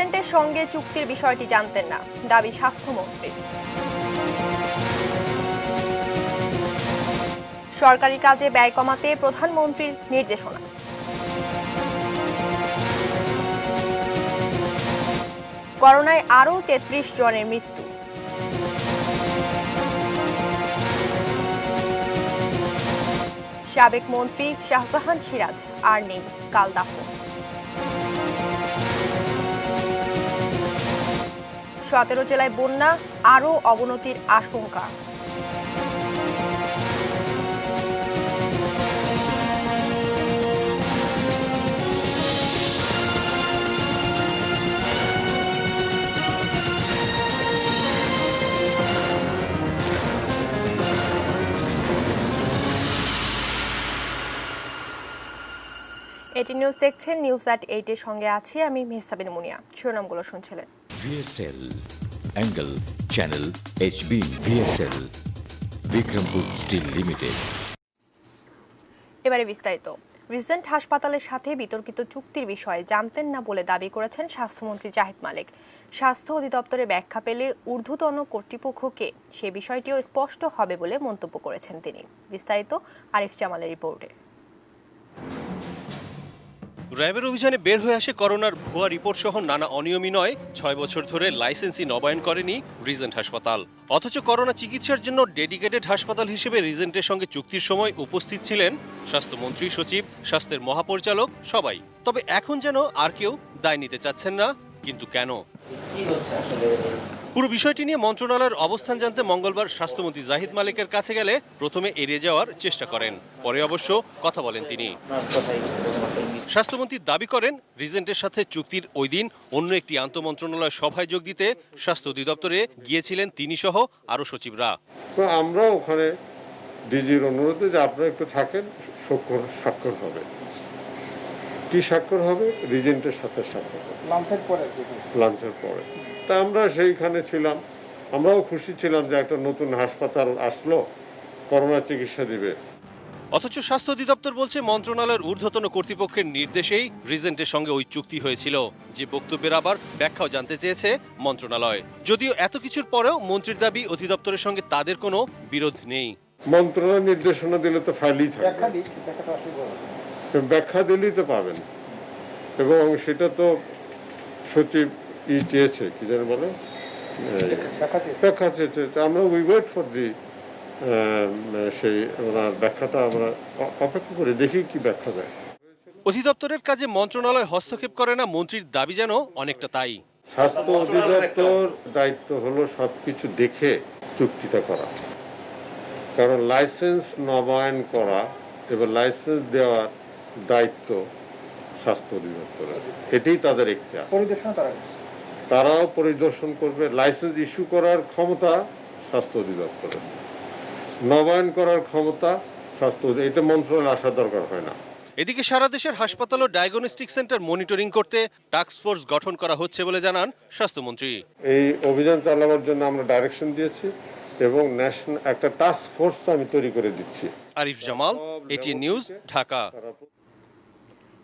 রিজেন্টের সঙ্গে চুক্তির বিষয়টি জানতেন না, দাবি স্বাস্থ্যমন্ত্রী। সরকারি কাজে ব্যয় কমাতে প্রধানমন্ত্রীর নির্দেশনা। করোনায় আরও ৩৩ জনের মৃত্যু। সাবেক মন্ত্রী শাহজাহান সিরাজ আর নেই, কাল দাফন। ১৭ জেলায় বন্যা, আরও অবনতির আশঙ্কা। এটি নিউজ দেখছেন, নিউজ@8 এর সঙ্গে আছি আমি মেহসাবিন মুনিয়া। শিরোনামগুলো শুনছিলেন। VSL angle channel HB VSL Bikrampur steel limited. এবারে বিস্তারিত। রিজেন্ট হাসপাতালের সাথে বিতর্কিত চুক্তির বিষয়ে জানতেন না বলে দাবি করেছেন স্বাস্থ্যমন্ত্রী জাহিদ মালিক। স্বাস্থ্য অধিদপ্তরে ব্যাখ্যা পেলে ঊর্ধ্বতন কর্তৃপক্ষকে সে বিষয়টিও স্পষ্ট হবে বলে মন্তব্য করেছেন তিনি। বিস্তারিত আরিফ জামালের রিপোর্টে। র্যাবের অভিযানে বের হয়ে আসে করোনার ভুয়া রিপোর্ট সহ নানা অনিয়মই নয়, ৬ বছর ধরে লাইসেন্সই নবায়ন করেনি রিজেন্ট হাসপাতাল। অথচ করোনা চিকিৎসার জন্য ডেডিকেটেড হাসপাতাল হিসেবে রিজেন্টের সঙ্গে চুক্তির সময় উপস্থিত ছিলেন স্বাস্থ্যমন্ত্রী, সচিব, স্বাস্থ্যের মহাপরিচালক সবাই। তবে এখন যেন আর কেউ দায় নিতে চাচ্ছেন না। কিন্তু কেন? পুরো বিষয়টি নিয়ে মন্ত্রণালয়ের অবস্থান জানতে মঙ্গলবার স্বাস্থ্যমন্ত্রী জাহিদ মালিকের কাছে গেলে প্রথমে এড়িয়ে যাওয়ার চেষ্টা করেন, পরে অবশ্য কথা বলেন তিনি। স্বাস্থ্যমন্ত্রী দাবি করেন, রিজেন্টের সাথে চুক্তির ওই দিন অন্য একটি আন্তঃমন্ত্রণালয় সভায় যোগ দিতে স্বাস্থ্য অধিদপ্তরে গিয়েছিলেন তিনি সহ আরো সচিবরা। তো আমরা ওখানে ডিজির অনুরোধে যে আপনারা একটু থাকেন, স্বাক্ষর হবে। কি স্বাক্ষর হবে? রিজেন্টের সাথে স্বাক্ষর হবে লাঞ্চের পরে। তা আমরা সেইখানে ছিলাম, আমরাও খুশি ছিলাম যে একটা নতুন হাসপাতাল আসলো, করোনা চিকিৎসা দিবে। অথচ স্বাস্থ্য অধিদপ্তর বলছে মন্ত্রণালয়ের ঊর্ধ্বতন কর্তৃপক্ষের নির্দেশেই রিজেন্টের সঙ্গে ওই চুক্তি হয়েছিল। যে বক্তব্যের আবার ব্যাখ্যাও জানতে চেয়েছে মন্ত্রণালয়। যদিও এত কিছুর পরেও মন্ত্রীর দাবি অধিদপ্তরের সঙ্গে তাদের কোনো বিরোধ নেই। মন্ত্রণালয় নির্দেশনা দিলে তো ফাইলই থাকবে, ব্যাখ্যা দিলেই তো পাবেন। এবং সেটা তো সচিব চেয়েছে, কি যেন বলে, ব্যাখ্যা চেয়েছে। আমরা উই ওয়েট ফর দি সেই ওনার ব্যাখ্যাটা আমরা অপেক্ষা করে দেখি কি ব্যাখ্যা দেয়। অধিদপ্তরের কাজে মন্ত্রণালয় হস্তক্ষেপ করে না, মন্ত্রীর দাবি যেন অনেকটা তাই। স্বাস্থ্য অধিদপ্তর দায়িত্ব হলো সবকিছু দেখে চুক্তিটা করা, কারণ লাইসেন্স নবায়ন করা এবং লাইসেন্স দেওয়ার দায়িত্ব স্বাস্থ্য অধিদপ্তরের, এটাই তাদের ইখতিয়ার। তারাও পরিদর্শন করবে। লাইসেন্স ইস্যু করার ক্ষমতা স্বাস্থ্য অধিদপ্তরের, নবায়ন করার ক্ষমতা স্বাস্থ্য, এটা মন্ত্রণালয়ে আসার দরকার হয় না। এদিকে সারা দেশের হাসপাতাল ও ডায়াগনস্টিক সেন্টার মনিটরিং করতে টাস্ক ফোর্স গঠন করা হচ্ছে বলে জানান স্বাস্থ্যমন্ত্রী। এই অভিযান চালানোর জন্য আমরা ডাইরেকশন দিয়েছি এবং ন্যাশনাল একটা টাস্ক ফোর্স আমি তৈরি করে দিচ্ছি। Arif Jamal, ATN news, Dhaka.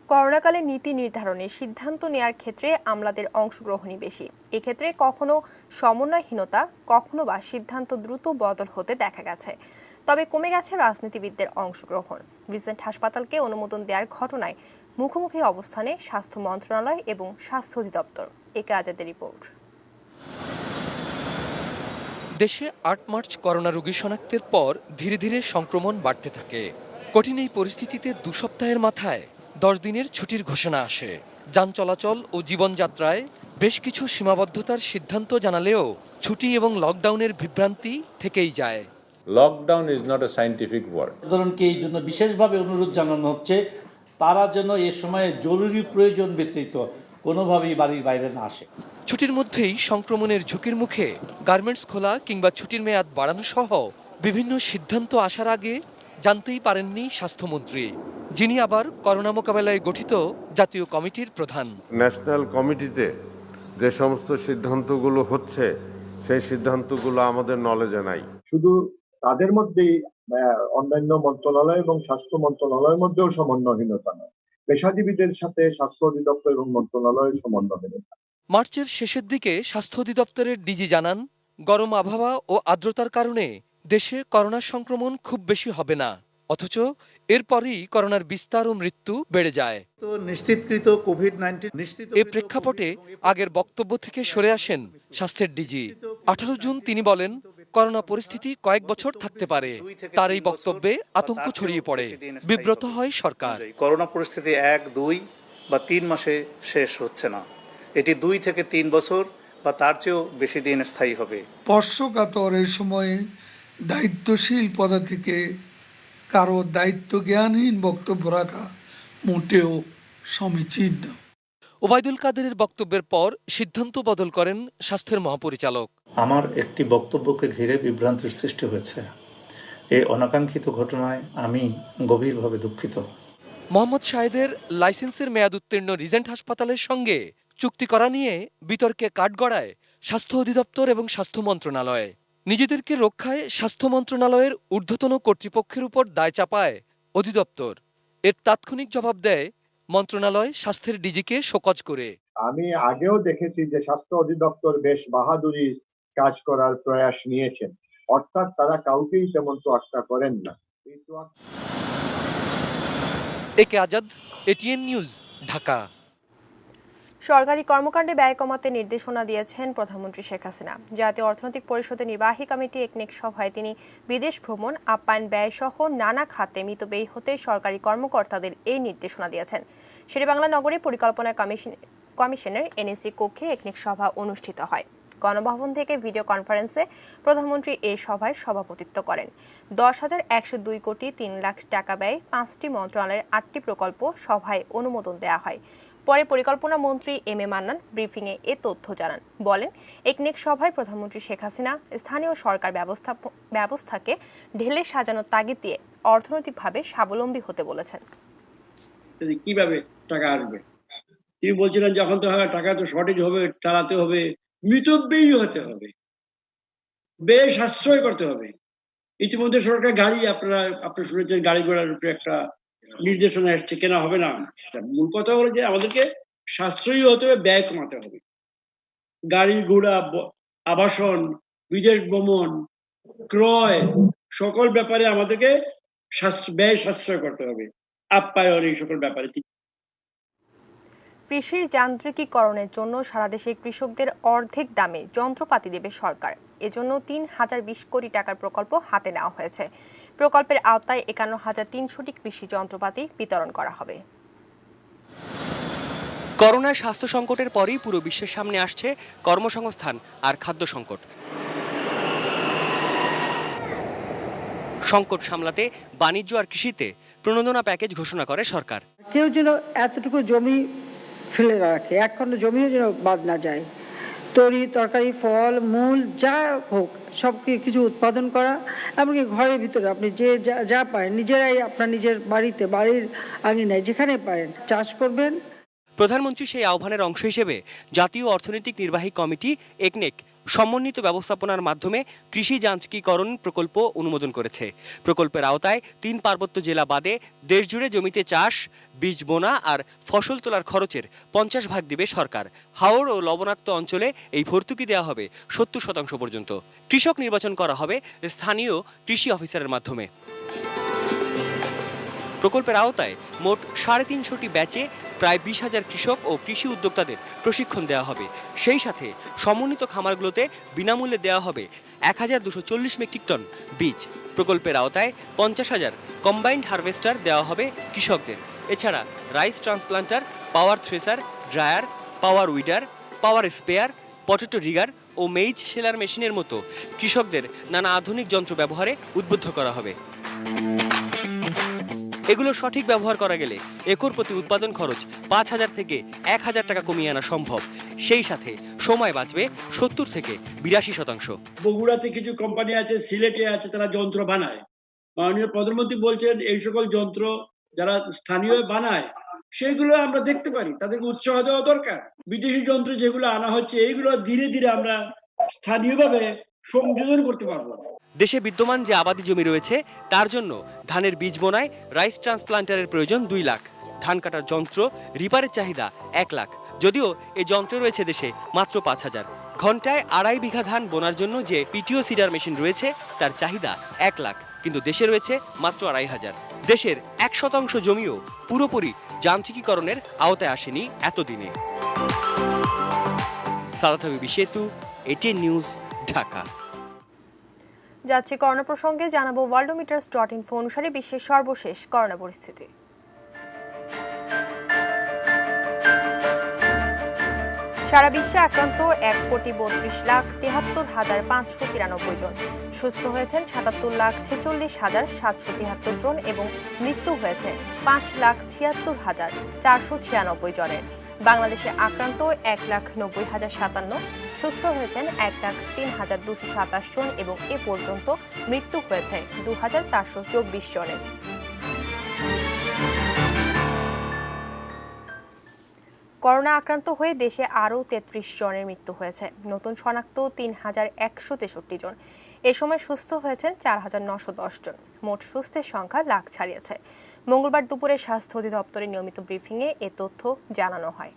করোনাকালে নীতি নির্ধারণে সিদ্ধান্ত নেয়ার ক্ষেত্রে আমলাদের অংশগ্রহণই বেশি। এক্ষেত্রে কখনো সমন্বয়হীনতা, কখনো বা সিদ্ধান্ত দ্রুত বদল হতে দেখা গেছে। তবে কমে গেছে রাজনীতিবিদদের অংশগ্রহণ। রিজেন্ট হাসপাতালকে অনুমোদন দেওয়ার ঘটনায় মুখোমুখি অবস্থানে স্বাস্থ্য মন্ত্রণালয় এবং স্বাস্থ্য অধিদপ্তর। একে আজাদের রিপোর্ট। দেশে ৮ মার্চ করোনা রোগী শনাক্তের পর ধীরে ধীরে সংক্রমণ বাড়তে থাকে। কঠিন এই পরিস্থিতিতে ২ সপ্তাহের মাথায় ১০ দিনের ছুটির ঘোষণা আসে। যান চলাচল ও জীবনযাত্রায় বেশ কিছু সীমাবদ্ধতার সিদ্ধান্ত জানালেও ছুটি এবং লকডাউনের বিভ্রান্তি থেকেই যায়। Lockdown is not a scientific word. সাধারণকে এই জন্য বিশেষভাবে অনুরোধ জানানো হচ্ছে, তারা যেন এ সময়ে জরুরি প্রয়োজন ব্যতীত কোনোভাবেই বাড়ির বাইরে না আসে। ছুটির মধ্যেই সংক্রমণের ঝুঁকির মুখে গার্মেন্টস খোলা কিংবা ছুটির মেয়াদ বাড়ানো সহ বিভিন্ন সিদ্ধান্ত আসার আগে জানতেই পারেননি স্বাস্থ্যমন্ত্রী, যিনি আবার করোনা মোকাবেলায় গঠিত জাতীয় কমিটির প্রধান। ন্যাশনাল কমিটিতে যে সমস্ত সিদ্ধান্তগুলো হচ্ছে, সেই সিদ্ধান্তগুলো আমাদের নলেজে নাই। শুধু তাদের মধ্যেই, অন্যান্য মন্ত্রণালয় এবং স্বাস্থ্য মন্ত্রণালয়ের মধ্যেও সমন্বয়হীনতা নয়, পেশাজীবীদের সাথে স্বাস্থ্য অধিদপ্তর এবং মন্ত্রণালয়ের সমন্বয়হীনতা। মার্চের শেষের দিকে স্বাস্থ্য অধিদপ্তরের ডিজি জানান, গরম আবহাওয়া ও আর্দ্রতার কারণে দেশে করোনা সংক্রমণ খুব বেশি হবে না। অথচ এরপরই করোনার বিস্তার ও মৃত্যু বেড়ে যায়। এ প্রেক্ষাপটে আগের বক্তব্য থেকে সরে আসেন স্বাস্থ্যের ডিজি। 18 জুন তিনি বলেন, করোনা পরিস্থিতি কয়েক বছর থাকতে পারে। তার এই বক্তব্যে আতঙ্ক ছড়িয়ে পড়ে, বিব্রত হয় সরকার। করোনা পরিস্থিতি 1, 2 বা 3 মাসে শেষ হচ্ছে না, এটি 2 থেকে 3 বছর বা তার চেয়েও বেশি দিন স্থায়ী হবে। স্পর্শকাতর এই সময়ে দায়িত্বশীল পদে থেকে কারো দায়িত্ব জ্ঞানহীন বক্তব্য রাখা মোটেও সমীচীন না। ওবায়দুল কাদেরের বক্তব্যের পর সিদ্ধান্ত বদল করেন স্বাস্থ্যের মহাপরিচালক। আমার একটি বক্তব্যকে ঘিরে বিভ্রান্তির সৃষ্টি হয়েছে। এই অনাকাঙ্ক্ষিত ঘটনায় আমি গভীরভাবে দুঃখিত। মোহাম্মদ শাহেদের লাইসেন্সের মেয়াদ উত্তীর্ণ রিজেন্ট হাসপাতালের সঙ্গে চুক্তি করা নিয়ে বিতর্কে কাঠগড়ায় স্বাস্থ্য অধিদপ্তর এবং স্বাস্থ্য মন্ত্রণালয়। নিজেদেরকে রক্ষায় স্বাস্থ্য মন্ত্রণালয়ের ঊর্ধ্বতন কর্তৃপক্ষের উপর দায় চাপায় অধিদপ্তর। এর তাৎক্ষণিক জবাব দেয় মন্ত্রণালয় স্বাস্থ্যের ডিজিকে শোকজ করে। আমি আগেও দেখেছি যে স্বাস্থ্য অধিদপ্তর বেশ বাহাদুরি কাজ করার প্রয়াস নিয়েছেন, অর্থাৎ তারা কাউকেই তেমন তোয়াক্কা করেন না। একে আজাদ, এটিএন নিউজ, ঢাকা। সরকারি কর্মকাণ্ডে ব্যয় কমাতে নির্দেশনা দিয়েছেন প্রধানমন্ত্রী শেখ হাসিনা। জাতীয় অর্থনৈতিক পরিষদের নির্বাহী কমিটি একনেক সভায় তিনি বিদেশ ভ্রমণ, আপ্যায়ন ব্যয় সহ নানা খাতে মিতব্যয়ী হতে সরকারি কর্মকর্তাদের এই নির্দেশনা দিয়েছেন। শেরেবাংলা নগরে পরিকল্পনা কমিশনের এনএসি কক্ষে একনেক সভা অনুষ্ঠিত হয়। গণভবন থেকে ভিডিও কনফারেন্সে প্রধানমন্ত্রী এই সভায় সভাপতিত্ব করেন। 10,102 কোটি 3 লাখ টাকা ব্যয় 5টি মন্ত্রণালয়ের 8টি প্রকল্প সভায় অনুমোদন দেওয়া হয়। পরে পরিকল্পনা মন্ত্রী এম এ মান্নান ব্রিফিংয়ে এ তথ্য জানান। বলেন, একনেক সভায় প্রধানমন্ত্রী শেখ হাসিনা স্থানীয় সরকার ব্যবস্থাকে ঢেলে সাজানোর তাগিদ দিয়ে অর্থনৈতিকভাবে স্বাবলম্বী হতে বলেছেন। কিভাবে টাকা আসবে তিনি বলছিলেন, যখন তো টাকা তো শর্টেজ হবে, চালাতে হবে, মিতব্যয়ী হতে হবে, ব্যয় সাশ্রয় করতে হবে। ইতিমধ্যে সরকার গাড়ি আপনারা শুনেছেন, গাড়ি ঘোড়ার উপরে একটা নির্দেশনা এসছে, কেনা হবে না। মূল কথা হলো যে আমাদেরকে সাশ্রয়ী হতে হবে, ব্যয় কমাতে হবে। গাড়ি ঘোড়া, আবাসন, বিদেশ ভ্রমণ, ক্রয়, সকল ব্যাপারে আমাদেরকে ব্যয় সাশ্রয় করতে হবে, আপ্যায়ন, এই সকল ব্যাপারে। কৃষির যান্ত্রিকীকরণের জন্য সারা দেশে কৃষকদের অর্ধেক দামে যন্ত্রপাতি দেবে সরকার। এজন্য 3,020 কোটি টাকার প্রকল্প হাতে নেওয়া হয়েছে। প্রকল্পের আওতায় 51,300টি কৃষি যন্ত্রপাতি বিতরণ করা হবে। করোনার স্বাস্থ্য সংকটের পরেই পুরো বিশ্বের সামনে আসছে কর্মসংস্থান আর খাদ্য সংকট। সংকট সামলাতে বাণিজ্য আর কৃষিতে প্রণোদনা প্যাকেজ ঘোষণা করে সরকার। কেউ যেন এতটুকু জমি ফেলে রাখে, এক খণ্ড জমিও যেন বাদ না যায়। তরি তরকারি, ফল মূল যা হোক সব কিছু উৎপাদন করা, এমনকি ঘরের ভিতরে আপনি যে যা পারেন নিজেরাই আপনার নিজের বাড়িতে, বাড়ির আঙিনায় যেখানে পারেন চাষ করবেন। প্রধানমন্ত্রী সেই আহ্বানের অংশ হিসেবে জাতীয় অর্থনৈতিক নির্বাহী কমিটি একনেক সমন্বিত ব্যবস্থাপনার মাধ্যমে কৃষি যান্ত্রিকীকরণ প্রকল্প অনুমোদন করেছে। প্রকল্পের আওতায় 3 পার্বত্য জেলা বাদে দেশজুড়ে জমিতে চাষ, বীজ বোনা আর ফসল তোলার খরচের 50% দিবে সরকার। হাওড় ও লবণাক্ত অঞ্চলে এই ভর্তুকি দেওয়া হবে 70% পর্যন্ত। কৃষক নির্বাচন করা হবে স্থানীয় কৃষি অফিসারের মাধ্যমে। প্রকল্পের আওতায় মোট 350টি ব্যাচে প্রায় 20,000 কৃষক ও কৃষি উদ্যোক্তাদের প্রশিক্ষণ দেওয়া হবে। সেই সাথে সমন্বিত খামারগুলোতে বিনামূল্যে দেওয়া হবে 1,240 মেট্রিক টন বীজ। প্রকল্পের আওতায় 50,000 কম্বাইন্ড হারভেস্টার দেওয়া হবে কৃষকদের। এছাড়া rice transplanter, power thresher, dryer, power weeder, power sprayer, potato ridger ও মেইজ শেলার মেশিনের মতো কৃষকদের নানা আধুনিক যন্ত্র ব্যবহারে উদ্বুদ্ধ করা হবে। এগুলো সঠিক ব্যবহার করা গেলে একর প্রতি উৎপাদন খরচ 5,000 থেকে 1,000 টাকা কমিয়ে আনা সম্ভব। সেই সাথে সময় বাঁচবে 70 থেকে 82%। বগুড়াতে কিছু কোম্পানি আছে, সিলেটে আছে, তারা যন্ত্র বানায়। মাননীয় প্রধানমন্ত্রী বলছেন এই সকল যন্ত্র যারা স্থানীয় বানায় সেগুলো আমরা দেখতে পারি, তাদেরকে উৎসাহ দেওয়া দরকার। বিদেশি যন্ত্র যেগুলো আনা হচ্ছে এইগুলো ধীরে ধীরে আমরা স্থানীয়ভাবে সংযোজন করতে পারবো। দেশে বিদ্যমান যে আবাদি জমি রয়েছে তার জন্য ধানের বীজ বোনায় রাইস ট্রান্সপ্লান্টারের প্রয়োজন 2 লাখ, ধান কাটার যন্ত্র রিপারের চাহিদা 1 লাখ, যদিও এই যন্ত্র রয়েছে দেশে মাত্র 5,000। ঘন্টায় 2.5 বিঘা ধান বোনার জন্য যে পিটিও সিডার মেশিন রয়েছে তার চাহিদা 1 লাখ, কিন্তু দেশে রয়েছে মাত্র 2,500। দেশের 1% জমিও পুরোপুরি যান্ত্রিকীকরণের আওতায় আসেনি এতদিনে। সাদাত হাবিবি সেতু, এটিএন নিউজ, ঢাকা। যাচ্ছি করোনা প্রসঙ্গে, জানাবো worldometers.info অনুসারে বিশ্বের সর্বশেষ করোনা পরিস্থিতি। সারা বিশ্বে আক্রান্ত 1,32,73,593 জন, সুস্থ হয়েছেন 77,46,773 জন এবং মৃত্যু হয়েছে 5,76,496 জনের। বাংলাদেশে আক্রান্ত 1,90,057, সুস্থ হয়েছেন 1,03,227 জন এবং এ পর্যন্ত মৃত্যু হয়েছে 2,424 জনের। করোনা আক্রান্ত হয়ে দেশে আরও 33 জনের মৃত্যু হয়েছে। নতুন শনাক্ত 3,163 জন। এ সময় সুস্থ হয়েছেন 4,910 জন। মোট সুস্থের সংখ্যা লাখ ছাড়িয়েছে। মঙ্গলবার দুপুরে স্বাস্থ্য অধিদপ্তরের নিয়মিত ব্রিফিংয়ে এ তথ্য জানানো হয়।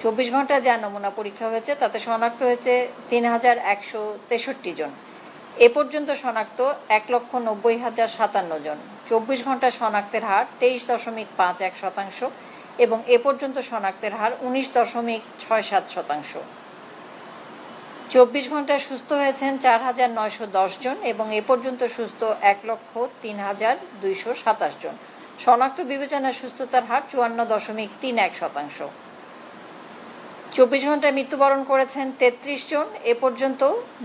24 ঘন্টা যা নমুনা পরীক্ষা হয়েছে তাতে শনাক্ত হয়েছে 3,163 জন। এ পর্যন্ত শনাক্ত 1,90,057 জন। 24 ঘন্টা শনাক্তের হার 23.51% এবং এ পর্যন্ত শনাক্তের হার 19.67%। 24 ঘন্টায় সুস্থ হয়েছেন 4,910 জন এবং এ পর্যন্ত সুস্থ 1,03,227 জন। শনাক্ত বিবেচনায় সুস্থতার হার 54.31%। 24 ঘন্টায় মৃত্যুবরণ করেছেন 33 জন। এ পর্যন্ত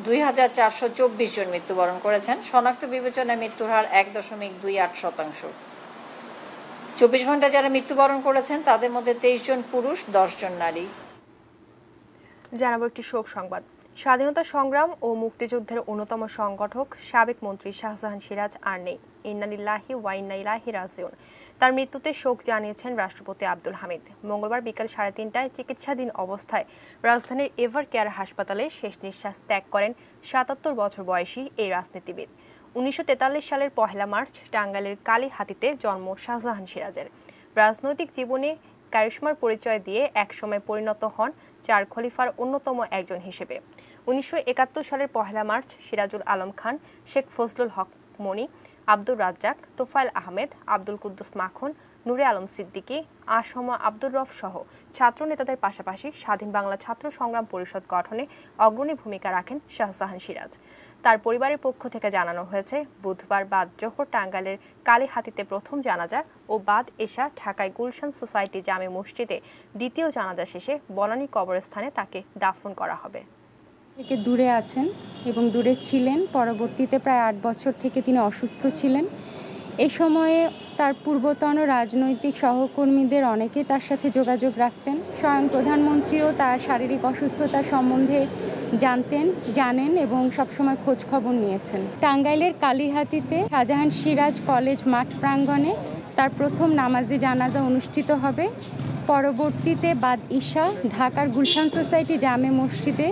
2,424 জন মৃত্যুবরণ করেছেন। শনাক্ত বিবেচনায় মৃত্যুর হার 1.28%। 24 ঘন্টায় যারা মৃত্যুবরণ করেছেন তাদের মধ্যে 23 জন পুরুষ, 10 জন নারী। জানাবো একটি শোক সংবাদ। স্বাধীনতা সংগ্রাম ও মুক্তিযুদ্ধের অন্যতম সংগঠক সাবেক মন্ত্রী শাহজাহান সিরাজ আর নেই। ইন্না লিল্লাহি ওয়া ইন্না ইলাইহি রাজিউন। তার মৃত্যুতে শোক জানিয়েছেন রাষ্ট্রপতি আব্দুল হামিদ। মঙ্গলবার বিকাল 3:30টায় চিকিৎসাধীন অবস্থায় রাজধানীর এভার কেয়ার হাসপাতালে শেষ নিঃশ্বাস ত্যাগ করেন 77 বছর বয়সী এই রাজনীতিবিদ। 1943 সালের 1 মার্চ টাঙ্গাইলের কালীহাতিতে জন্ম শাহজাহান সিরাজের। রাজনৈতিক জীবনে কারিশমার পরিচয় দিয়ে একসময় পরিণত হন 4 খলিফার অন্যতম একজন হিসেবে। 1971 সালের 1 মার্চ সিরাজুল আলম খান, শেখ ফজলুল হক মনি, আব্দুর রাজ্জাক, তোফায়েল আহমেদ, আব্দুল কুদ্দুস মাখন, নূরে আলম সিদ্দিকী, আসম আব্দুর রব সহ ছাত্র নেতাদের পাশাপাশি স্বাধীন বাংলা ছাত্র সংগ্রাম পরিষদ গঠনে অগ্রণী ভূমিকা রাখেন শাহজাহান সিরাজ। তার পরিবারের পক্ষ থেকে জানানো হয়েছে, বুধবার বাদ জোহর টাঙ্গাইলের কালীহাতিতে প্রথম জানাজা ও বাদ এশা ঢাকায় গুলশান সোসাইটি জামে মসজিদে দ্বিতীয় জানাজা শেষে বনানী কবরস্থানে তাকে দাফন করা হবে। থেকে দূরে আছেন এবং দূরে ছিলেন। পরবর্তীতে প্রায় 8 বছর থেকে তিনি অসুস্থ ছিলেন। এ সময়ে তার পূর্বতন রাজনৈতিক সহকর্মীদের অনেকে তার সাথে যোগাযোগ রাখতেন। স্বয়ং প্রধানমন্ত্রীও তার শারীরিক অসুস্থতা সম্বন্ধে জানেন এবং সবসময় খোঁজ খবর নিয়েছেন। টাঙ্গাইলের কালীহাতিতে শাহজাহান সিরাজ কলেজ মাঠ প্রাঙ্গণে তার প্রথম নামাজে জানাজা অনুষ্ঠিত হবে। পরবর্তীতে বাদ ইশা ঢাকার গুলশান সোসাইটি জামে মসজিদে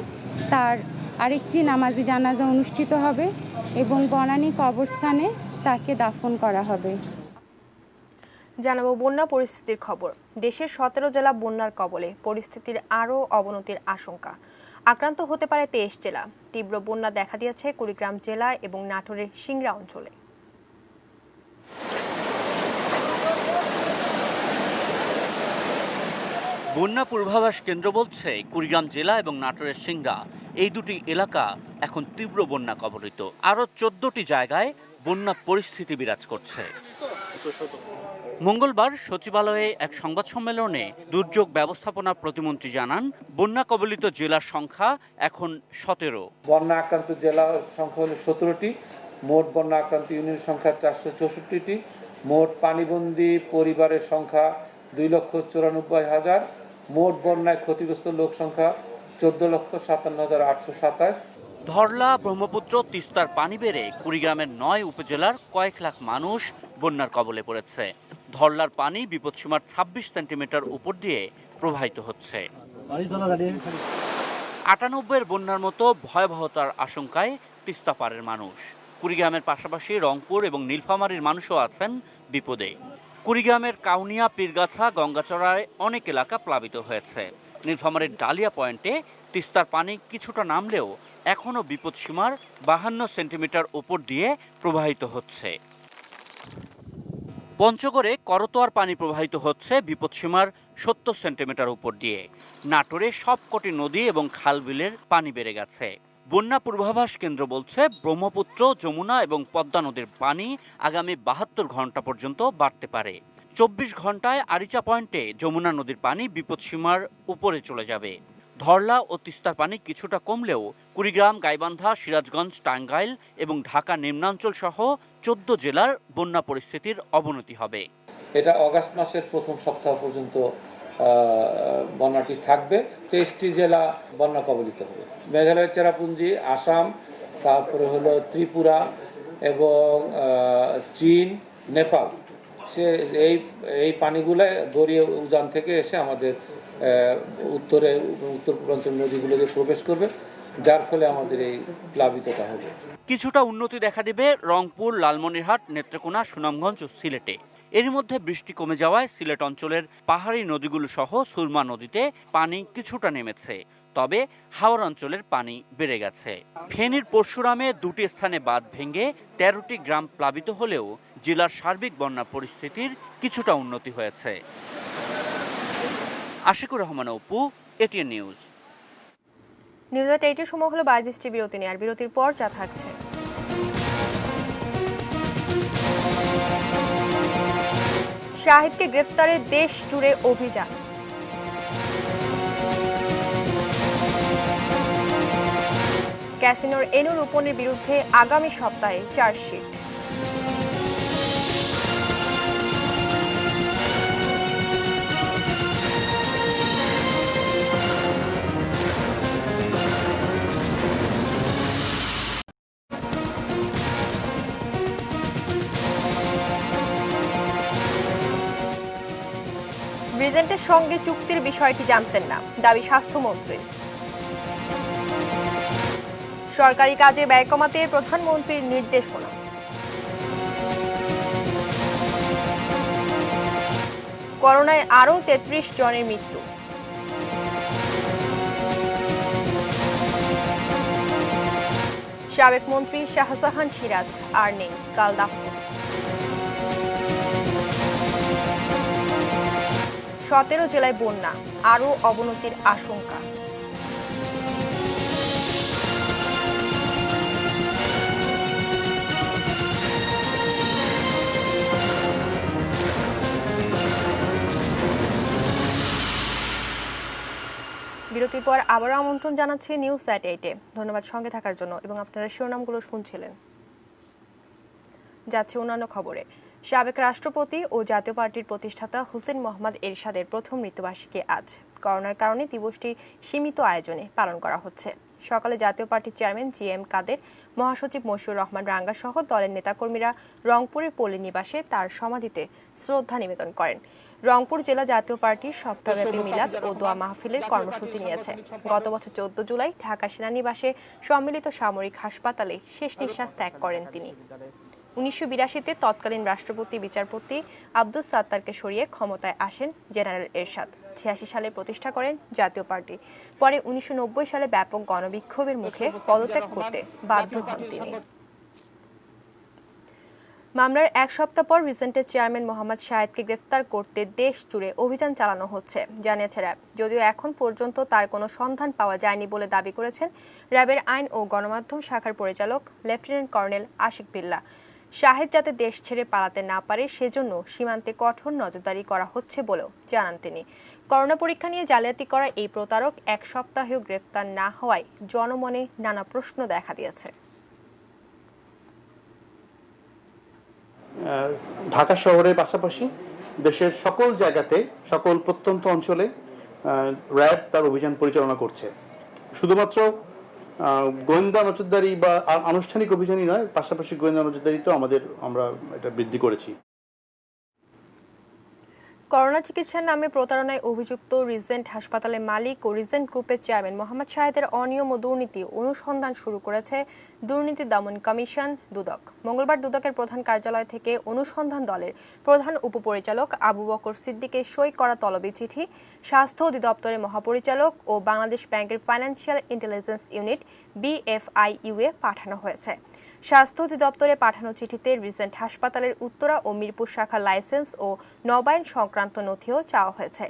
তার আরেকটি নামাজি জানাজা অনুষ্ঠিত হবে এবং বনানী কবরস্থানে তাকে দাফন করা হবে। জানাবো বন্যা পরিস্থিতির খবর। দেশের 17 জেলা বন্যার কবলে, পরিস্থিতির আরও অবনতির আশঙ্কা। আক্রান্ত হতে পারে 23 জেলা। তীব্র বন্যা দেখা দিয়েছে কুড়িগ্রাম জেলা এবং নাটোরের সিংড়া অঞ্চলে। বন্যা পূর্বাভাস কেন্দ্র বলছে কুড়িগ্রাম জেলা এবং নাটোরের সিংড়া এই দুটি এলাকা এখন তীব্র বন্যা কবলিত। আরও 14টি জায়গায় বন্যা পরিস্থিতি বিরাজ করছে। মঙ্গলবার সচিবালয়ে এক সংবাদ সম্মেলনে দুর্যোগ ব্যবস্থাপনা প্রতিমন্ত্রী জানান, বন্যা কবলিত জেলার সংখ্যা এখন 17। বন্যা আক্রান্ত জেলার সংখ্যা হল 17টি। মোট বন্যা আক্রান্ত ইউনিয়নের সংখ্যা 464টি। মোট পানিবন্দী পরিবারের সংখ্যা 2,94,000। মোট বন্যায় ক্ষতিগ্রস্ত লোক সংখ্যা 14,57,827। ধরলা, ব্রহ্মপুত্র, তিস্তার পানি বেড়ে কুড়িগ্রামের 9 উপজেলার কয়েক লাখ মানুষ বন্যার কবলে পড়েছে। ধরলার পানি বিপদসীমার 26 সেন্টিমিটার উপর দিয়ে প্রবাহিত হচ্ছে। 98-এর বন্যার মতো ভয়াবহতার আশঙ্কায় তিস্তা পাড়ের মানুষ। কুড়িগ্রামের পাশাপাশি রংপুর এবং নীলফামারীর মানুষও আছেন বিপদে। কুড়িগ্রামের কাউনিয়া, পীরগাছা, গঙ্গাচড়ায় অনেক এলাকা প্লাবিত হয়েছে। নীলফামারীর ডালিয়া পয়েন্টে তিস্তার পানি কিছুটা নামলেও এখনও বিপদসীমার 52 সেন্টিমিটার উপর দিয়ে প্রবাহিত হচ্ছে। পঞ্চগড়ে করতোয়ার পানি প্রবাহিত হচ্ছে বিপদসীমার 70 সেন্টিমিটার উপর দিয়ে। নাটোরে সবকটি নদী এবং খাল বিলের পানি বেড়ে গেছে। বন্যা পূর্বাভাস কেন্দ্র বলছে ব্রহ্মপুত্র, যমুনা এবং পদ্মা নদীর পানি আগামী 72 ঘন্টা পর্যন্ত বাড়তে পারে। 24 ঘন্টায় আরিচা পয়েন্টে যমুনা নদীর পানি বিপদসীমার উপরে চলে যাবে। ধরলা ও তিস্তার পানি কিছুটা কমলেও কুড়িগ্রাম, গাইবান্ধা, সিরাজগঞ্জ, টাঙ্গাইল এবং ঢাকা নিম্নাঞ্চল সহ 14 জেলার বন্যা পরিস্থিতির অবনতি হবে। এটা অগাস্ট মাসের প্রথম সপ্তাহ পর্যন্ত বন্যাটি থাকবে। 23টি জেলা বন্যা কবলিত হবে। মেঘালয়ের চেরাপুঞ্জি, আসাম, তারপরে হলো ত্রিপুরা এবং চীন, নেপাল, সে এই পানিগুলো গড়িয়ে উজান থেকে এসে আমাদের উত্তর পূর্বাঞ্চল নদীগুলোতে প্রবেশ করবে, যার ফলে আমাদের এই প্লাবিততা হবে। কিছুটা উন্নতি দেখা দেবে রংপুর, লালমনিরহাট, নেত্রকোনা, সুনামগঞ্জ ও সিলেটে। এর মধ্যে বৃষ্টি কমে যাওয়ায় সিলেট অঞ্চলের পাহাড়ি নদীগুলো সহ সুরমা নদীতে পানি কিছুটা নেমেছে, তবে হাওর অঞ্চলের পানি বেড়ে গেছে। ফেনীর পরশুরামে 2টি স্থানে বাঁধ ভেঙে 13টি গ্রাম প্লাবিত হলেও জেলার সার্বিক বন্যা পরিস্থিতির কিছুটা উন্নতি হয়েছে। Ashikur Rahman, Apu, ATN news. News at 8 সময় হলো 22টি বিরতি নিয়ে, আর বিরতির পর যা থাকছে। শাহিদকে গ্রেফতারে দেশ জুড়ে অভিযান। ক্যাসিনোর এনুর উপনের বিরুদ্ধে আগামী সপ্তাহে চার্জশিট। রিজেন্টের সঙ্গে চুক্তির বিষয়টি জানতেন না, দাবি স্বাস্থ্যমন্ত্রীর। সরকারি কাজে ব্যয় কমাতে প্রধানমন্ত্রীর নির্দেশনা। করোনায় আরও 33 জনের মৃত্যু। সাবেক মন্ত্রী শাহজাহান সিরাজ আর নেই, কাল দাফন। 17 জেলায় বন্যা, আরও অবনতির আশঙ্কা। বিরতির পর আবারও আমন্ত্রণ জানাচ্ছি নিউজ এট 8-এ। ধন্যবাদ সঙ্গে থাকার জন্য, এবং আপনারা শিরোনামগুলো শুনছিলেন। যাচ্ছে অন্যান্য খবরে। সাবেক রাষ্ট্রপতি ও জাতীয় পার্টির প্রতিষ্ঠাতা হোসেন মোহাম্মদ এরশাদের প্রথম মৃত্যুবার্ষিকী আজ। করোনার কারণে দিবসটি সীমিত আয়োজনে পালন করা হচ্ছে। সকালে জাতীয় পার্টির চেয়ারম্যান জিএম কাদের, মহাসচিব মশিউর রহমান রাঙ্গা সহ দলের নেতাকর্মীরা রংপুরের পল্লী নিবাসে তার সমাধিতে শ্রদ্ধা নিবেদন করেন। রংপুর জেলা জাতীয় পার্টির সপ্তাহব্যাপী মিলাদ ও দোয়া মাহফিলের কর্মসূচি নিয়েছে। গত বছর 14 জুলাই ঢাকা সেনানিবাসে সম্মিলিত সামরিক হাসপাতালে শেষ নিঃশ্বাস ত্যাগ করেন তিনি। 1982-তে তৎকালীন রাষ্ট্রপতি বিচারপতি আব্দুস সাত্তারকে সরিয়ে ক্ষমতায় আসেন জেনারেল এরশাদ। 86 সালে প্রতিষ্ঠা করেন জাতীয় পার্টি। পরে 1990 সালে ব্যাপক গণবিক্ষোভের মুখে পদত্যাগ করতে বাধ্য হন তিনি। মামলার এক সপ্তাহ পর রিজেন্টের চেয়ারম্যান মোহাম্মদ শাহেদকে গ্রেফতার করতে দেশ জুড়ে অভিযান চালানো হচ্ছে, জানিয়েছে র্যাব। যদিও এখন পর্যন্ত তার কোনো সন্ধান পাওয়া যায়নি বলে দাবি করেছেন র্যাবের আইন ও গণমাধ্যম শাখার পরিচালক লেফটেন্যান্ট কর্নেল আশিক বিল্লাহ। শাহেদ যাতে দেশ ছেড়ে পালাতে না পারে সেজন্য সীমান্তে কঠোর নজরদারি করা হচ্ছে বলেও জানান তিনি। করোনা পরীক্ষা নিয়ে জালিয়াতি করা এই প্রতারক এক সপ্তাহেও গ্রেফতার না হওয়ায় জনমনে নানা প্রশ্ন দেখা দিয়েছে। ঢাকা শহরের পাশাপাশি দেশের সকল জায়গাতে, সকল প্রত্যন্ত অঞ্চলে র্যাব তার অভিযান পরিচালনা করছে। শুধুমাত্র গোয়েন্দা নজরদারি বা আনুষ্ঠানিক অভিযানই নয়, পাশাপাশি গোয়েন্দা নজরদারিতেও আমরা এটা বৃদ্ধি করেছি। করোনা চিকিৎসার নামে প্রতারণায় অভিযুক্ত রিজেন্ট হাসপাতালের মালিক ও রিজেন্ট গ্রুপের চেয়ারম্যান মোহাম্মদ শাহেদের অনিয়ম ও দুর্নীতি অনুসন্ধান শুরু করেছে দুর্নীতি দমন কমিশন দুদক। মঙ্গলবার দুদকের প্রধান কার্যালয় থেকে অনুসন্ধান দলের প্রধান উপপরিচালক আবু বকর সিদ্দিকের সই করা তলবি চিঠি স্বাস্থ্য অধিদপ্তরের মহাপরিচালক ও বাংলাদেশ ব্যাংকের ফাইন্যান্সিয়াল ইন্টেলিজেন্স ইউনিট BFIU এ পাঠানো হয়েছে। স্বাস্থ্য অধিদপ্তরে পাঠানো চিঠিতে রিজেন্ট হাসপাতালের উত্তরা ও মিরপুর শাখা লাইসেন্স ও নবায়ন সংক্রান্ত নথিও চাওয়া হয়েছে।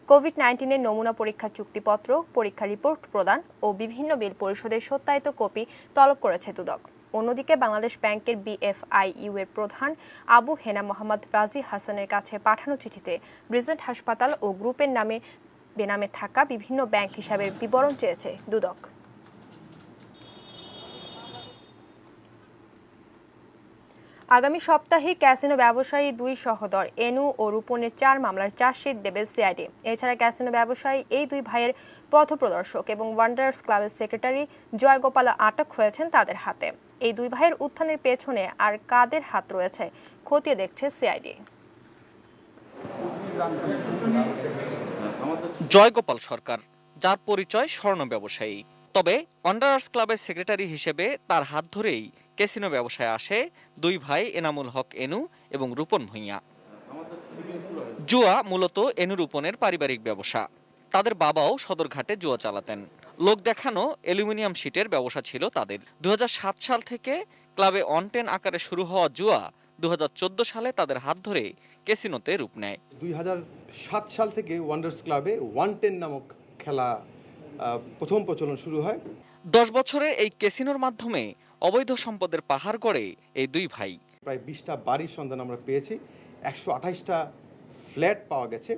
কোভিড-19 নমুনা পরীক্ষা চুক্তিপত্র, পরীক্ষা রিপোর্ট প্রদান ও বিভিন্ন বিল পরিশোধের সত্যায়িত কপি তলব করেছে দুদক। অন্যদিকে বাংলাদেশ ব্যাংকের BFIU এর প্রধান আবু হেনা মোহাম্মদ রাজি হাসানের কাছে পাঠানো চিঠিতে রিজেন্ট হাসপাতাল ও গ্রুপের নামে বেনামে থাকা বিভিন্ন ব্যাংক হিসাবের বিবরণ চেয়েছে দুদক। আগামী সপ্তাহে ক্যাসিনো ব্যবসায়ী 2 সহোদর এনু ও রূপনের 4 মামলার চার্জশিট দেবে সিআইডি। এছাড়া ক্যাসিনো ব্যবসায়ী এই 2 ভাইয়ের পথপ্রদর্শক এবং ওয়ান্ডারার্স ক্লাবের সেক্রেটারি জয়গোপাল আটক হয়েছেন তাদের হাতে। এই 2 ভাইয়ের উত্থানের পেছনে আর কাদের হাত রয়েছে খতিয়ে দেখছে সিআইডি। জয়গোপাল সরকার, যার পরিচয় স্বর্ণ ব্যবসায়ী, তবে ওয়ান্ডারার্স ক্লাবের সেক্রেটারি হিসেবে তার হাত ধরেই ক্যাসিনো ব্যবসায় আসে 2 ভাই এনামুল হক এনু এবং রূপন ভূঁইয়া। জুয়া মূলত এনু রূপনের পারিবারিক ব্যবসা। তাদের বাবাও সদরঘাটে জুয়া চালাতেন। লোক দেখানো অ্যালুমিনিয়াম শীটের ব্যবসা ছিল তাদের। 2007 সাল থেকে ক্লাবে অন-10 আকারে শুরু হওয়া জুয়া 2014 সালে তাদের হাত ধরে ক্যাসিনোতে রূপ নেয়। 2007 সাল থেকে ওয়ান্ডার্স ক্লাবে 110 নামক খেলা প্রথম প্রচলন শুরু হয়। 10 বছরের এই ক্যাসিনোর মাধ্যমে অবৈধ সম্পদের পাহাড় গড়ে এই 2 ভাই। প্রায় 20টা বাড়ির সন্ধান আমরা পেয়েছি, 128টা ফ্ল্যাট পাওয়া গেছে,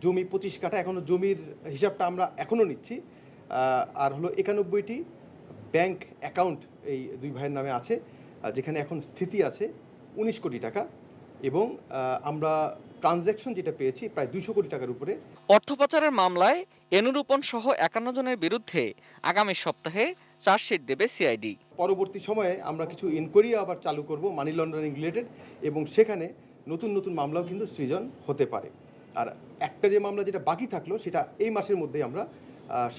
জমি 25 কাঠা, এখনো জমির হিসাবটা আমরা এখনো নিচ্ছি, আর হলো 91টি ব্যাংক অ্যাকাউন্ট এই 2 ভাইয়ের নামে আছে, যেখানে এখন স্থিতি আছে 19 কোটি টাকা, এবং আমরা ট্রানজ্যাকশন যেটা পেয়েছি প্রায় 200 কোটি টাকার উপরে। অর্থ পাচারের মামলায় এনুরূপন সহ 51 জনের বিরুদ্ধে আগামী সপ্তাহে চার্জশিট দেবে সিআইডি। পরবর্তী সময়ে আমরা কিছু ইনকোয়ারি আবার চালু করব মানি লন্ডারিং রিলেটেড, এবং সেখানে নতুন নতুন মামলাও কিন্তু সৃজন হতে পারে। আর একটা যে মামলা যেটা বাকি থাকলো সেটা এই মাসের মধ্যেই আমরা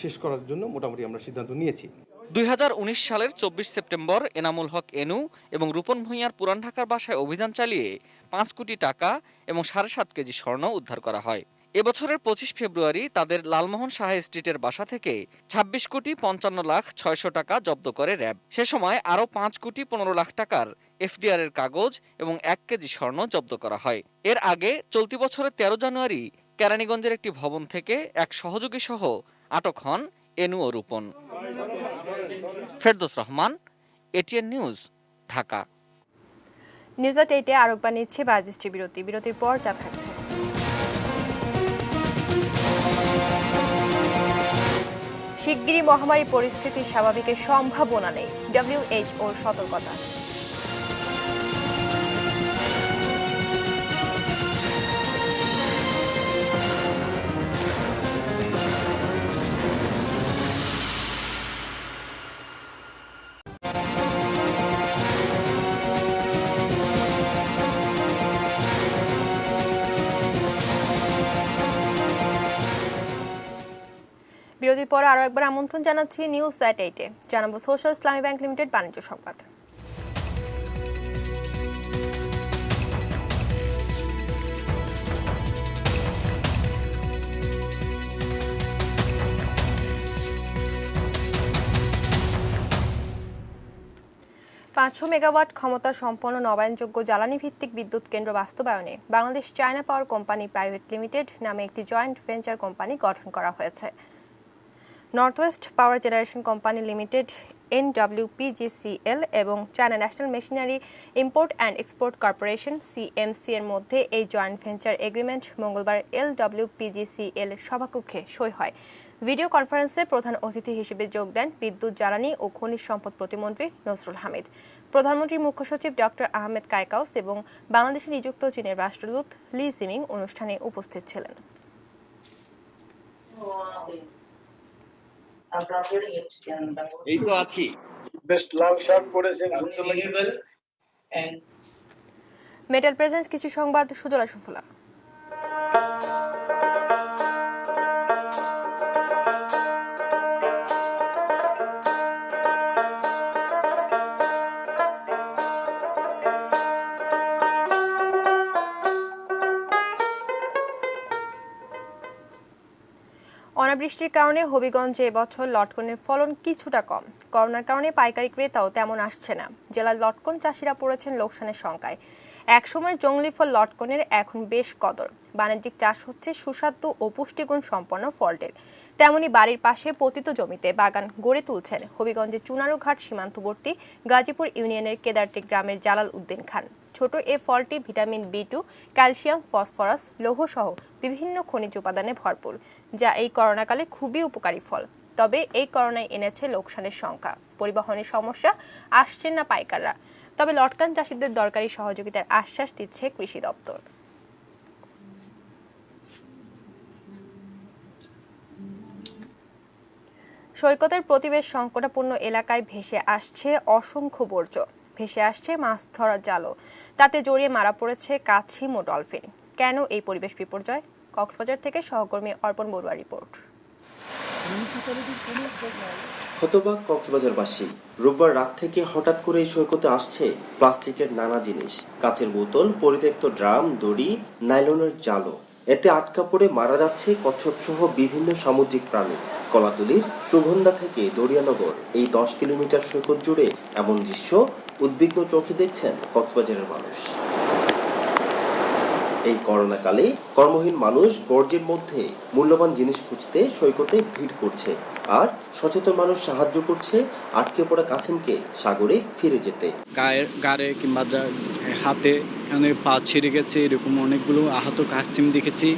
শেষ করার জন্য মোটামুটি আমরা সিদ্ধান্ত নিয়েছি। 2019 সালের 24 সেপ্টেম্বর এনামুল হক এনু এবং রূপন ভূঁইয়ার পুরান ঢাকার বাসায় অভিযান চালিয়ে 5 কোটি টাকা এবং 7.5 কেজি স্বর্ণ উদ্ধার করা হয়। এবছরের 25 ফেব্রুয়ারি তাদের লালমোহন শাহ স্ট্রিটের বাসা থেকে 26,55,600,000 টাকা জব্দ করে র্যাব। সে সময় আরও 5,15,00,000 টাকার FDR এর কাগজ এবং 1 কেজি স্বর্ণ জব্দ করা হয়। এর আগে চলতি বছরের 13 জানুয়ারি কেরানীগঞ্জের একটি ভবন থেকে এক সহযোগী সহ আটক হন এনু ও Rupan. Ferdous Rahman, ATN news, Dhaka. News at 8-এ আরেকবার নিচ্ছে বাজদৃষ্টি বিরতি। বিরতির পর যা থাকছে: শিগগিরই মহামারী পরিস্থিতি স্বাভাবিকের সম্ভাবনা নেই, WHO সতর্কতা। বিরতির পর আরও একবার আমন্ত্রণ জানাচ্ছি নিউজ এট 8-এ। জানাবো সোশ্যাল ইসলামী ব্যাংক লিমিটেড বাণিজ্য সংবাদ। পাঁচশো মেগাওয়াট ক্ষমতা সম্পন্ন নবায়নযোগ্য জ্বালানি ভিত্তিক বিদ্যুৎ কেন্দ্র বাস্তবায়নে বাংলাদেশ চায়না পাওয়ার কোম্পানি প্রাইভেট লিমিটেড নামে একটি জয়েন্ট ভেঞ্চার কোম্পানি গঠন করা হয়েছে। নর্থ ওয়েস্ট পাওয়ার জেনারেশন কোম্পানি লিমিটেড NWPGCL এবং China national machinery import and export corporation CMC এর মধ্যে এই জয়েন্ট ভেঞ্চার এগ্রিমেন্ট মঙ্গলবার LWPGCL সভাকক্ষে সই হয়। ভিডিও কনফারেন্সে প্রধান অতিথি হিসেবে যোগ দেন বিদ্যুৎ, জ্বালানি ও খনিজ সম্পদ প্রতিমন্ত্রী নসরুল হামিদ। প্রধানমন্ত্রীর মুখ্য সচিব ডক্টর আহমেদ কায়কাউস এবং বাংলাদেশে নিযুক্ত চীনের রাষ্ট্রদূত লি জিমিং অনুষ্ঠানে উপস্থিত ছিলেন। এই তো আছি। মেটাল প্রেজেন্স কিছু সংবাদ সুজলা সুফলা। অনাবৃষ্টির কারণে হবিগঞ্জে এবছর লটকনের ফলন কিছুটা কম। করোনার কারণে পাইকারি ক্রেতাও তেমন আসছে না। জেলার লটকন চাষিরা পড়েছেন লোকসানের শঙ্কায়। একসময় জংলি ফল লটকনের এখন বেশ কদর। বাণিজ্যিক চাষ হচ্ছে সুস্বাদু ও পুষ্টিগুণ সম্পন্ন ফলটির। তেমনি বাড়ির পাশে পতিত জমিতে বাগান গড়ে তুলছেন হবিগঞ্জের চুনারুঘাট সীমান্তবর্তী গাজীপুর ইউনিয়নের কেদারটি গ্রামের জালাল উদ্দিন খান। ছোট এ ফলটি ভিটামিন B2, ক্যালসিয়াম, ফসফরাস, লৌহসহ বিভিন্ন খনিজ উপাদানে ভরপুর, যা এই করোনাকালে খুবই উপকারী ফল। তবে এই করোনায় এনেছে লোকসানের সংখ্যা, পরিবহনের সমস্যা, আসছেন না পাইকাররা। তবে লটকান চাষিদের দরকারি সহযোগিতার আশ্বাস দিচ্ছে কৃষি দপ্তর। সৈকতের প্রতিবেশ সংকটাপূর্ণ এলাকায় ভেসে আসছে অসংখ্য বর্জ্য, ভেসে আসছে মাছ ধরার জালও, তাতে জড়িয়ে মারা পড়েছে কাছিম ও ডলফিন। কেন এই পরিবেশ বিপর্যয়? কক্সবাজার থেকে সহকর্মী অর্পণ বড়ুয়া রিপোর্ট। হতবাক কক্সবাজারবাসী। রোববার রাত থেকে হঠাৎ করে এই সৈকতে আসছে প্লাস্টিকের নানা জিনিস, কাচের বোতল, পরিত্যক্ত ড্রাম, দড়ি, নাইলনের জালও। এতে আটকা পড়ে মারা যাচ্ছে কচ্ছপ সহ বিভিন্ন সামুদ্রিক প্রাণী। কলাতলির সুগন্ধা থেকে দরিয়ানগর এই 10 কিলোমিটার সৈকত জুড়ে এমন দৃশ্য উদ্বিগ্ন চোখে দেখছেন কক্সবাজারের মানুষ। এই করোনাকালে কর্মহীন মানুষ বর্জ্যের মধ্যে মূল্যবান জিনিস খুঁজতে সৈকতে ভিড় করছে, আর সচেতন মানুষ সাহায্য করছে আটকে পড়া কাছিমকে সাগরে ফিরে যেতে। গায়ে কিংবা হাতে এখানে পা ছিঁড়ে গেছে, এরকম অনেকগুলো আহত কাছিম দেখেছি,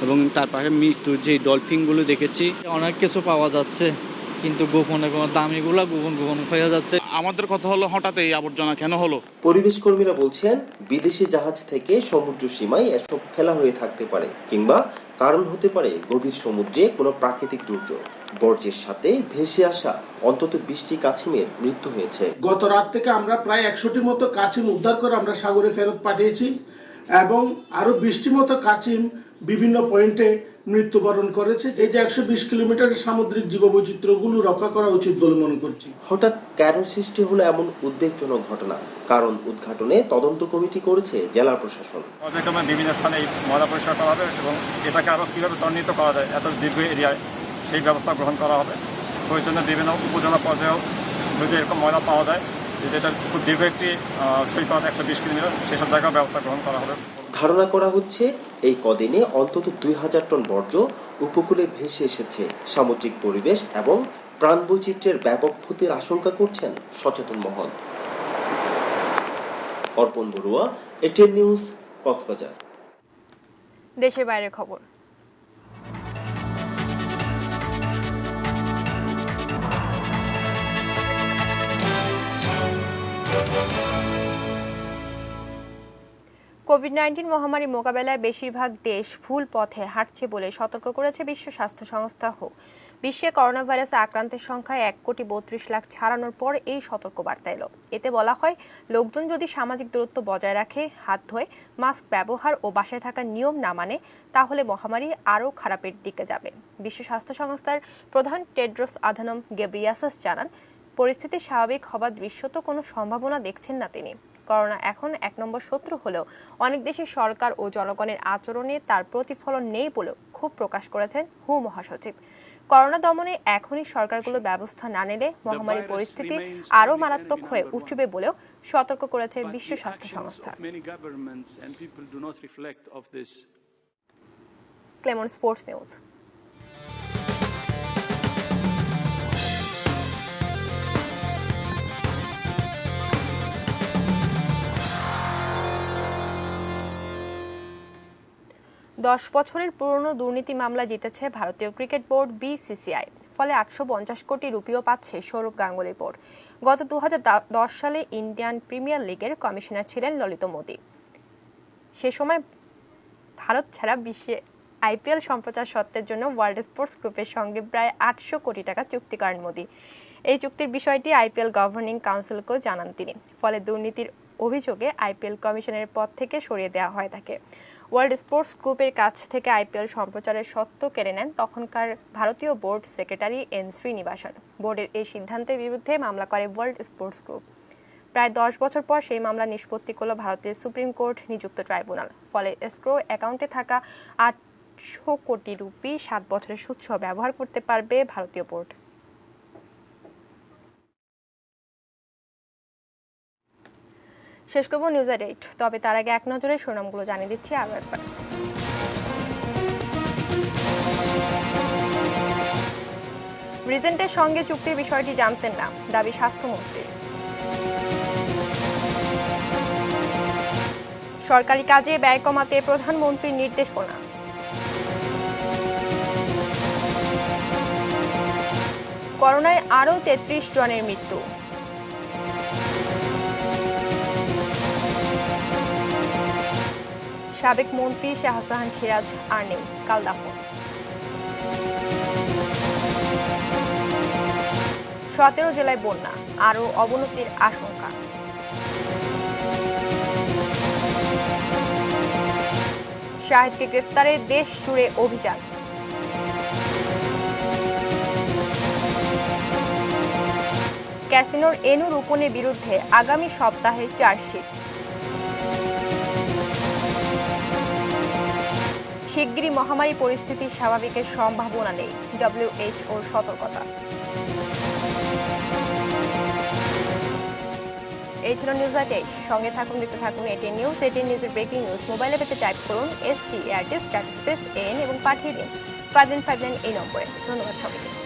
এবং তার পাশে মৃত্যু যে ডলফিনগুলো দেখেছি। অনেক কিছু পাওয়া যাচ্ছে, কিন্তু গোপনে কোনো দামিগুলো গোপন হয়ে যাচ্ছে। আমাদের কথা হলো হঠাৎ এই আবর্জনা কেন হলো? পরিবেশ কর্মীরা বলছেন বিদেশি জাহাজ থেকে সমুদ্র সীমায় এসব ফেলা হয়ে থাকতে পারে, কিংবা কারণ হতে পারে গভীর সমুদ্রে কোনো প্রাকৃতিক দুর্যোগ। বর্জ্যের সাথে ভেসে আসা অন্তত 20টি কাছিমের মৃত্যু হয়েছে। গত রাত থেকে আমরা প্রায় 100টির মতো কাছিম উদ্ধার করে আমরা সাগরে ফেরত পাঠিয়েছি, এবং আরো 20টির মতো কাছিম বিভিন্ন পয়েন্টে মৃত্যুবরণ করেছে। যে 120 কিলোমিটারের সামুদ্রিক জীববৈচিত্র্যগুলো রক্ষা করা উচিত বলে মনে করছি। হঠাৎ কেন সৃষ্টি হলো এমন উদ্বেগজনক ঘটনা? কারণ উদ্ঘাটনে তদন্ত কমিটি করেছে জেলা প্রশাসন। বিভিন্ন স্থানে ময়লা পরিষ্কার করা হবে এবং এটাকে আরো কিভাবে ত্বরান্বিত করা যায় এত দীর্ঘ এরিয়ায় সেই ব্যবস্থা গ্রহণ করা হবে। প্রয়োজনে বিভিন্ন উপজেলা পর্যায়েও যদি এরকম ময়লা পাওয়া যায়, যেটা খুব দীর্ঘ একটি সৈকত 120 কিলোমিটার, সেসব জায়গায় ব্যবস্থা গ্রহণ করা হবে। ধারণা করা হচ্ছে এই কদিনে অন্তত 2000 টন বর্জ্য উপকূলে ভেসে এসেছে। সামুদ্রিক পরিবেশ এবং প্রাণবৈচিত্র্যের ব্যাপক ক্ষতির আশঙ্কা করছেন সচেতন মহল। অর্পণ বড়ুয়া, এটিএন নিউজ, কক্সবাজার। দেশের বাইরের খবর। কোভিড-19 মহামারী মোকাবেলায় বেশিরভাগ দেশ ভুল পথে হাঁটছে বলে সতর্ক করেছে বিশ্ব স্বাস্থ্য সংস্থা। বিশ্বে করোনা ভাইরাসে আক্রান্তের সংখ্যা 1,32 লাখ ছাড়ানোর পর এই সতর্কবার্তা এলো। এতে বলা হয়, লোকজন যদি সামাজিক দূরত্ব বজায় রাখে, হাত ধোয়, মাস্ক ব্যবহার ও বাসায় থাকার নিয়ম না মানে, তাহলে মহামারী আরও খারাপের দিকে যাবে। বিশ্ব স্বাস্থ্য সংস্থার প্রধান টেড্রোস আধানম গেব্রিয়াসাস জানান, পরিস্থিতি স্বাভাবিক হবার দৃশ্যত কোনো সম্ভাবনা দেখছেন না তিনি। করোনা এখন 1 নম্বর শত্রু হলেও অনেক দেশের সরকার ও জনগণের আচরণে তার প্রতিফলন নেই বলেও ক্ষোভ প্রকাশ করেছেন মহাসচিব। করোনা দমনে এখনই সরকারগুলো ব্যবস্থা না নিলে মহামারীর পরিস্থিতি আরও মারাত্মক হয়ে উঠবে বলেও সতর্ক করেছে বিশ্ব স্বাস্থ্য সংস্থা। Clemon sports news. দশ বছরের পুরনো দুর্নীতি মামলা জিতেছে ভারতীয় ক্রিকেট বোর্ড BCCI। ফলে 850 কোটি রুপিও পাচ্ছে সৌরভ গাঙ্গুলির বোর্ড। গত 2010 সালে ইন্ডিয়ান প্রিমিয়ার লিগের কমিশনার ছিলেন ললিত মোদি। সে সময় ভারত ছাড়া বিশ্বে IPL সম্প্রচার সত্ত্বের জন্য ওয়ার্ল্ড স্পোর্টস গ্রুপের সঙ্গে প্রায় 800 কোটি টাকা চুক্তি করেন মোদি। এই চুক্তির বিষয়টি IPL গভর্নিং কাউন্সিলকেও জানান তিনি। ফলে দুর্নীতির অভিযোগে IPL কমিশনের পদ থেকে সরিয়ে দেওয়া হয় তাকে। ওয়ার্ল্ড স্পোর্টস গ্রুপের কাছ থেকে IPL সম্প্রচারের স্বত্ব কেড়ে নেন তখনকার ভারতীয় বোর্ড সেক্রেটারি N শ্রীনিবাসন। বোর্ডের এই সিদ্ধান্তের বিরুদ্ধে মামলা করে ওয়ার্ল্ড স্পোর্টস গ্রুপ। প্রায় 10 বছর পর সেই মামলা নিষ্পত্তি করল ভারতের সুপ্রিম কোর্ট নিযুক্ত ট্রাইব্যুনাল। ফলে এসক্রো অ্যাকাউন্টে থাকা 800 কোটি রুপি 7 বছরের সুদসহ ব্যবহার করতে পারবে ভারতীয় বোর্ড। শেষ করব নিউজ এট 8, তবে তার আগে এক নজরে শিরোনামগুলো জানিয়ে দিচ্ছি আরও একবার। রিজেন্টের সঙ্গে চুক্তির বিষয়টি জানতেন না, দাবি স্বাস্থ্যমন্ত্রীর। সরকারি কাজে ব্যয় কমাতে প্রধানমন্ত্রীর নির্দেশনা। করোনায় আরও 33 জনের মৃত্যু। সাবেক মন্ত্রী শাহজাহান সিরাজ আর নেই, কাল দাফন। 17 জেলায় বন্যা, আরও অবনতির আশঙ্কা। শাহিদকে গ্রেপ্তারে দেশ জুড়ে অভিযান। ক্যাসিনোর এনু রূপনের বিরুদ্ধে আগামী সপ্তাহে চার্জশিট। শিগগিরই মহামারী পরিস্থিতি স্বাভাবিকের সম্ভাবনা নেই, WHO সতর্কতা। এই ছিল নিউজ এট 8, সঙ্গে থাকুন, দেখতে থাকুন ATN নিউজ। ATN নিউজের ব্রেকিং নিউজ মোবাইলে পেতে টাইপ করুন ST * এবং পাঠিয়ে দিন 5959 এই নম্বরে। ধন্যবাদ সবাইকে।